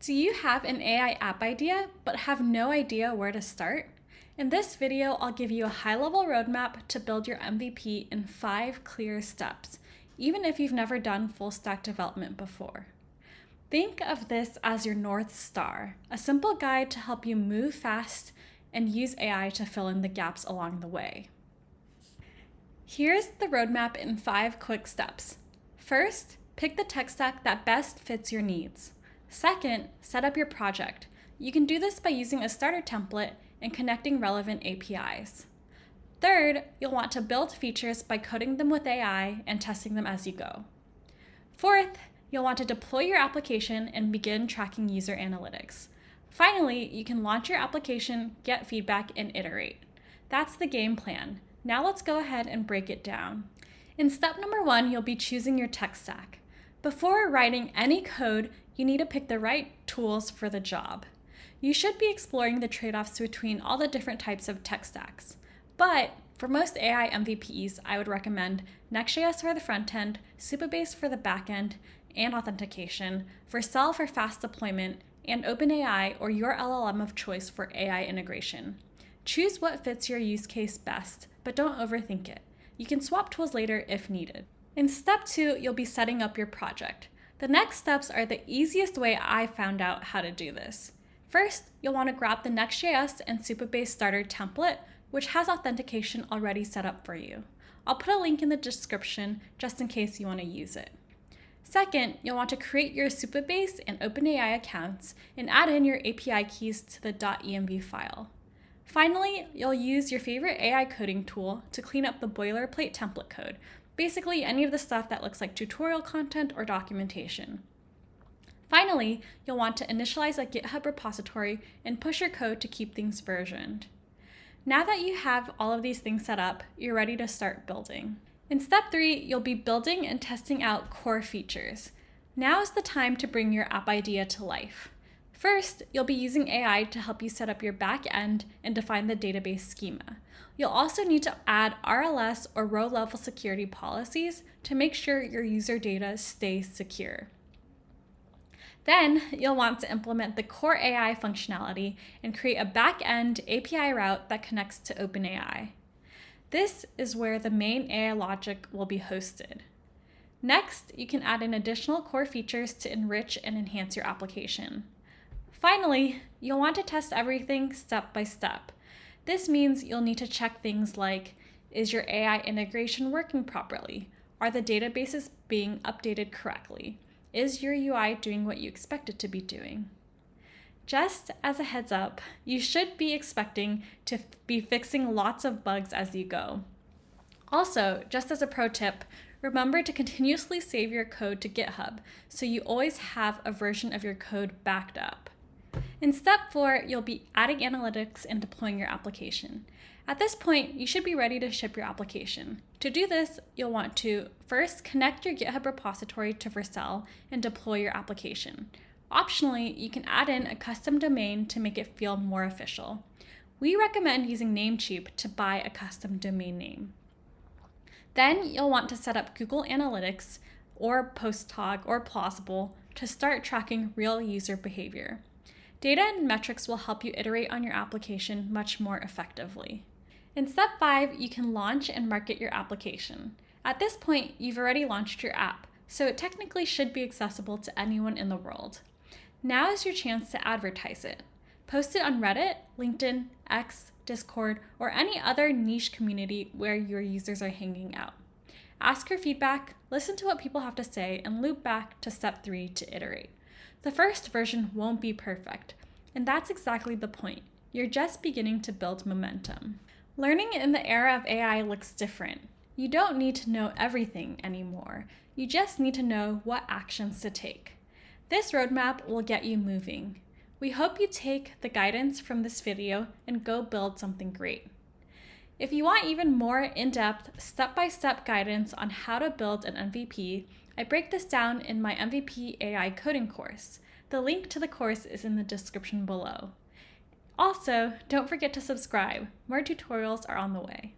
Do you have an AI app idea but have no idea where to start? In this video, I'll give you a high-level roadmap to build your MVP in 5 clear steps, even if you've never done full-stack development before. Think of this as your North Star, a simple guide to help you move fast and use AI to fill in the gaps along the way. Here's the roadmap in 5 quick steps. First, pick the tech stack that best fits your needs. Second, set up your project. You can do this by using a starter template and connecting relevant APIs. Third, you'll want to build features by coding them with AI and testing them as you go. Fourth, you'll want to deploy your application and begin tracking user analytics. Finally, you can launch your application, get feedback, and iterate. That's the game plan. Now let's go ahead and break it down. In step number 1, you'll be choosing your tech stack. Before writing any code, you need to pick the right tools for the job. You should be exploring the trade-offs between all the different types of tech stacks. But for most AI MVPs, I would recommend Next.js for the front end, Supabase for the back end and authentication, Vercel for fast deployment, and OpenAI or your LLM of choice for AI integration. Choose what fits your use case best, but don't overthink it. You can swap tools later if needed. In step 2, you'll be setting up your project. The next steps are the easiest way I found out how to do this. First, you'll want to grab the Next.js and Supabase starter template, which has authentication already set up for you. I'll put a link in the description just in case you want to use it. Second, you'll want to create your Supabase and OpenAI accounts and add in your API keys to the .env file. Finally, you'll use your favorite AI coding tool to clean up the boilerplate template code, basically any of the stuff that looks like tutorial content or documentation. Finally, you'll want to initialize a GitHub repository and push your code to keep things versioned. Now that you have all of these things set up, you're ready to start building. In step 3, you'll be building and testing out core features. Now is the time to bring your app idea to life. First, you'll be using AI to help you set up your back end and define the database schema. You'll also need to add RLS or row-level security policies to make sure your user data stays secure. Then, you'll want to implement the core AI functionality and create a back-end API route that connects to OpenAI. This is where the main AI logic will be hosted. Next, you can add in additional core features to enrich and enhance your application. Finally, you'll want to test everything step by step. This means you'll need to check things like, is your AI integration working properly? Are the databases being updated correctly? Is your UI doing what you expect it to be doing? Just as a heads up, you should be expecting to be fixing lots of bugs as you go. Also, just as a pro tip, remember to continuously save your code to GitHub so you always have a version of your code backed up. In step 4, you'll be adding analytics and deploying your application. At this point, you should be ready to ship your application. To do this, you'll want to first connect your GitHub repository to Vercel and deploy your application. Optionally, you can add in a custom domain to make it feel more official. We recommend using Namecheap to buy a custom domain name. Then you'll want to set up Google Analytics or Postog or Plausible to start tracking real user behavior. Data and metrics will help you iterate on your application much more effectively. In step 5, you can launch and market your application. At this point, you've already launched your app, so it technically should be accessible to anyone in the world. Now is your chance to advertise it. Post it on Reddit, LinkedIn, X, Discord, or any other niche community where your users are hanging out. Ask for feedback, listen to what people have to say, and loop back to step 3 to iterate. The first version won't be perfect, and that's exactly the point. You're just beginning to build momentum. Learning in the era of AI looks different. You don't need to know everything anymore. You just need to know what actions to take. This roadmap will get you moving. We hope you take the guidance from this video and go build something great. If you want even more in-depth, step-by-step guidance on how to build an MVP, I break this down in my MVP AI coding course. The link to the course is in the description below. Also, don't forget to subscribe. More tutorials are on the way.